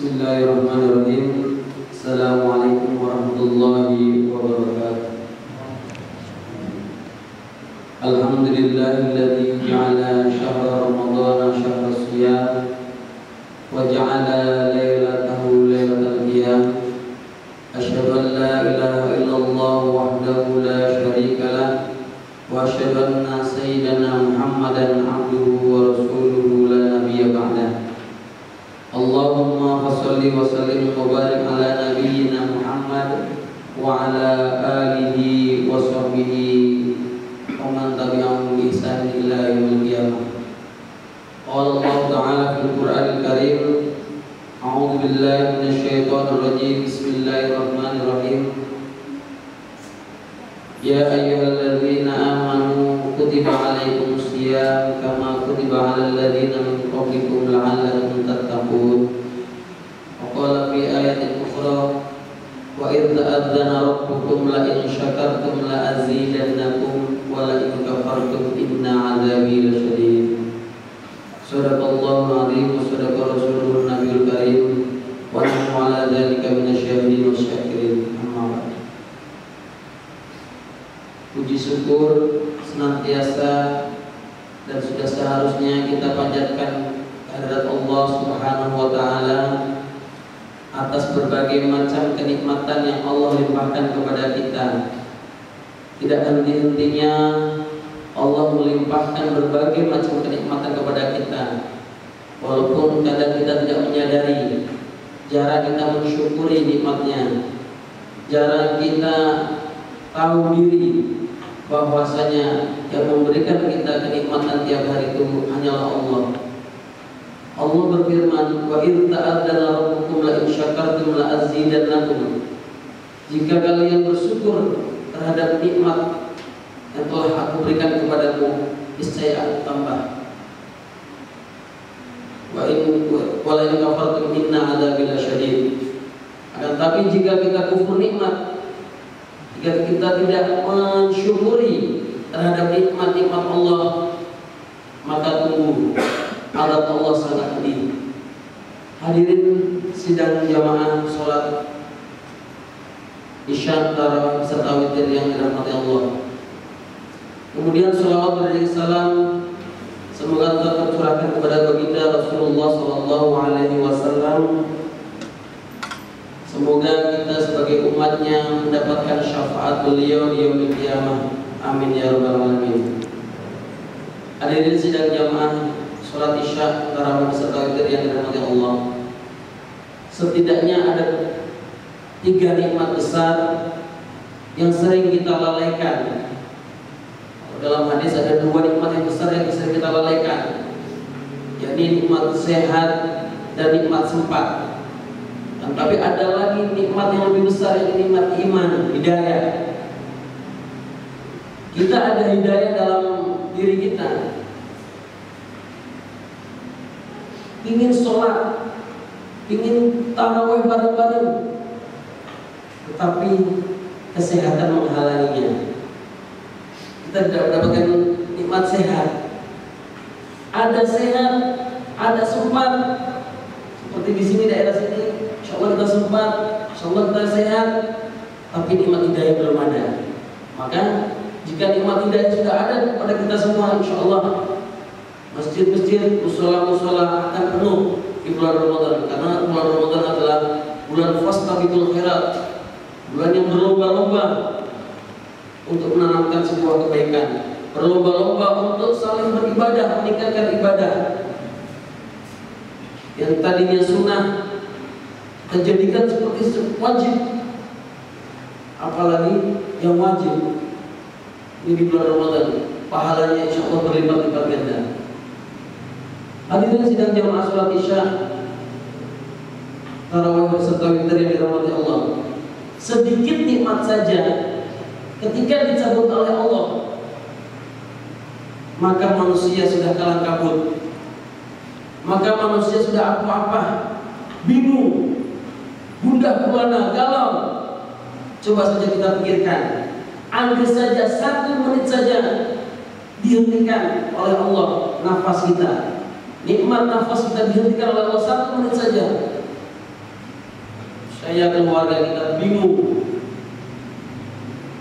Bismillahirrahmanirrahim. Assalamualaikum warahmatullahi wabarakatuh. Alhamdulillahilladzi ja'ala syahra ramadhana syahra shiyam wa ja'ala lailatahu lailatal qiyam. Asyhadu an la ilaha illallah wahdahu la syarika lah wa asyhadu anna sayyidana Muhammadan abduhu wa rasuluhu la nabiyya ba'dah. Allahumma shalli wa sallim wa barik ala nabiyyina Muhammad wa ala alihi wa sahbihi wa man tabi'ahum bi ihsan ila yaumil qiyamah. Qala Allah ta'ala fil Qur'anil Karim, a'udzu billahi minasy syaithanir rajim. Bismillahirrahmanirrahim. Ya ayyuhalladzina amanu kutiba 'alaikumus shiyam kama kutiba 'alal ladzina min qablikum la'allakum tattaqun. Wa qala fi ayatin ukhra wa idh ta'adzana rabbukum la in syakartum la azidannakum wa la in kafartum inna 'adzabi lasyadid. Shadaqallahu 'azim wa shadaqa rasulun nabiyul karim wa nahnu 'ala dzalika minasyahidin wasyakirin. Amma ba'd. Puji syukur senantiasa dan sudah seharusnya kita panjatkan kehadirat Allah Subhanahu wa taala atas berbagai macam kenikmatan yang Allah limpahkan kepada kita. Tidak henti-hentinya Allah melimpahkan berbagai macam kenikmatan kepada kita. Walaupun kadang kita tidak menyadari, jarang kita mensyukuri nikmatnya, jarang kita tahu diri bahwasanya yang memberikan kita kenikmatan tiap hari itu hanyalah Allah. Allah berfirman, wa idh ta'adzana rabbukum la in syakartum la azidannakum. Jika kalian bersyukur terhadap nikmat yang telah aku berikan kepadamu, niscaya aku tambah. Wa in kafartum inna 'adzabi lasyadid. Akan tapi jika kita kufur nikmat, jika kita tidak mensyukuri terhadap nikmat-nikmat Allah, maka tunggu azab Allah sangat pedih. Hadirin sidang jamaah salat Isya tarawih serta witir yang dirahmati Allah. Kemudian salawat dan salam semoga tetap tercurahkan kepada baginda Rasulullah sallallahu alaihi wasallam. Semoga kita sebagai umatnya mendapatkan syafaat beliau di yaumil qiyamah. Amin ya rabbal alamin. Hadirin sidang jamaah salat Isya tarawih serta witir yang dirahmati Allah. Setidaknya ada 3 nikmat besar yang sering kita lalaikan. Dalam hadis ada 2 nikmat yang besar yang sering kita lalaikan, yakni nikmat sehat dan nikmat sempat. Tapi ada lagi nikmat yang lebih besar, yaitu nikmat iman, hidayah. Kita ada hidayah dalam diri kita, ingin sholat, ingin tarawih bareng-bareng, tetapi kesehatan menghalanginya. Kita tidak mendapatkan nikmat sehat. Ada sehat, ada sempat. Seperti di sini, daerah sini, insya Allah kita sempat, insya Allah kita sehat, tapi nikmat hidayah belum ada. Maka jika nikmat hidayah sudah ada pada kita semua, insya Allah masjid-masjid, musola-musola akan penuh di bulan Ramadan. Karena bulan Ramadan adalah bulan fastabiqul khairat, bulan yang berlomba-lomba untuk menanamkan sebuah kebaikan, berlomba-lomba untuk saling beribadah, meningkatkan ibadah. Yang tadinya sunnah kita jadikan seperti wajib, apalagi yang wajib. Ini di bulan Ramadan, pahalanya insya Allah berlipat-lipat ganda. Hadirin sidang jamaah salat Isya tarawih serta witir yang dirahmati Allah. Sedikit nikmat saja ketika dicabut oleh Allah, maka manusia sudah kalang kabut, maka manusia sudah apa-apa, bingung, gundah gulana, galau. Coba saja kita pikirkan, andai saja 1 menit saja dihentikan oleh Allah nafas kita, nikmat nafas kita dihentikan oleh Allah 1 menit saja, saya keluarga kita bingung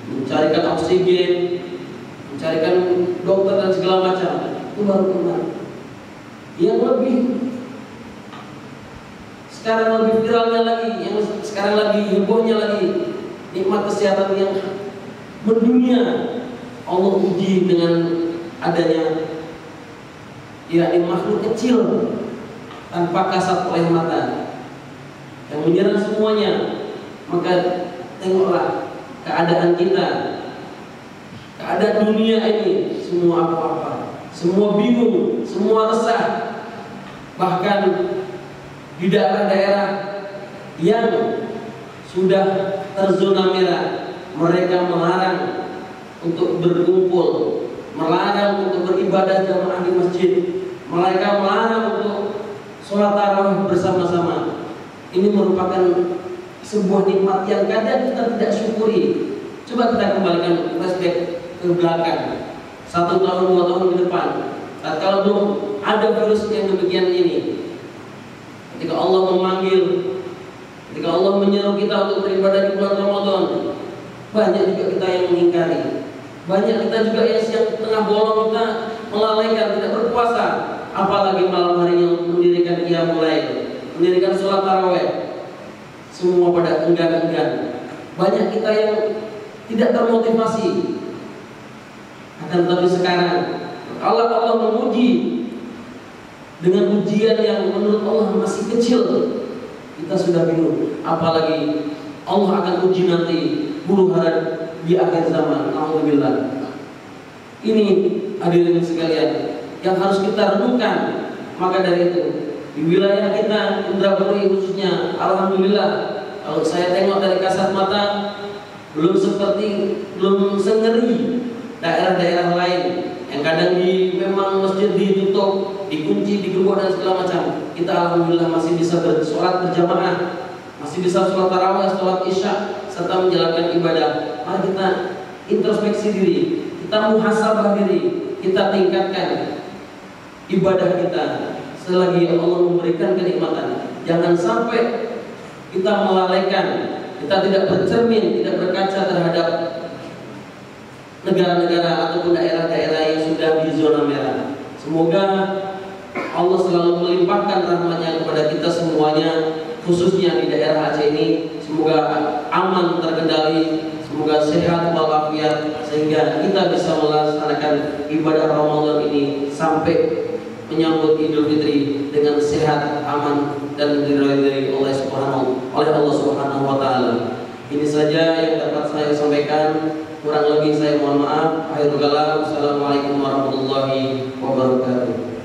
mencarikan oksigen, mencarikan dokter dan segala macam. Itu baru kemarin. Yang lebih sekarang lebih viralnya lagi, yang sekarang lagi hebohnya lagi, nikmat kesehatan yang mendunia Allah uji dengan adanya yakni makhluk kecil tanpa kasat oleh mata yang menyerang semuanya. Maka tengoklah keadaan kita, keadaan dunia ini, semua apa-apa, semua bingung, semua resah. Bahkan di daerah-daerah yang sudah terzona merah, mereka melarang untuk berkumpul, melarang untuk beribadah jamaah di masjid, mereka melarang untuk sholat tarawih bersama-sama. Ini merupakan sebuah nikmat yang kadang kita tidak syukuri. Coba kita kembalikan flashback ke belakang 1 tahun 2 tahun ke depan, kalau belum ada virus yang demikian ini, ketika Allah memanggil, ketika Allah menyeru kita untuk beribadah di bulan Ramadan, banyak juga kita yang mengingkari. Banyak kita juga yang siang tengah bolong kita melalaikan, tidak berpuasa, apalagi malam harinya mendirikan qiyamul lail, mendirikan sholat tarawih. Semua pada enggan-enggan. Banyak kita yang tidak termotivasi. Akan tetapi sekarang Allah menguji dengan ujian yang menurut Allah masih kecil, kita sudah bingung. Apalagi Allah akan uji nanti huru hara di akhir zaman. Alhamdulillah. Ini hadirin sekalian yang harus kita renungkan. Maka dari itu di wilayah kita Indrapuri khususnya, alhamdulillah, kalau saya tengok dari kasat mata belum sengeri daerah-daerah lain yang kadang memang masjid ditutup, dikunci, digembok dan segala macam. Kita alhamdulillah masih bisa bersolat berjamaah, masih bisa sholat tarawih, sholat isya, serta menjalankan ibadah. Mari kita introspeksi diri, kita muhasabah diri, kita tingkatkan ibadah kita selagi Allah memberikan kenikmatan. Jangan sampai kita melalaikan, kita tidak bercermin, tidak berkaca terhadap negara-negara ataupun daerah-daerah yang sudah di zona merah. Semoga Allah selalu melimpahkan rahmat-Nya kepada kita semuanya, khususnya di daerah Aceh ini. Semoga aman terkendali, semoga sehat walafiat, sehingga kita bisa melaksanakan ibadah Ramadan ini sampai menyambut Idul Fitri dengan sehat, aman, dan diridhai oleh Allah Subhanahu wa taala. Ini saja yang dapat saya sampaikan. Kurang lebih saya mohon maaf. Akhirul kalam. Assalamualaikum warahmatullahi wabarakatuh.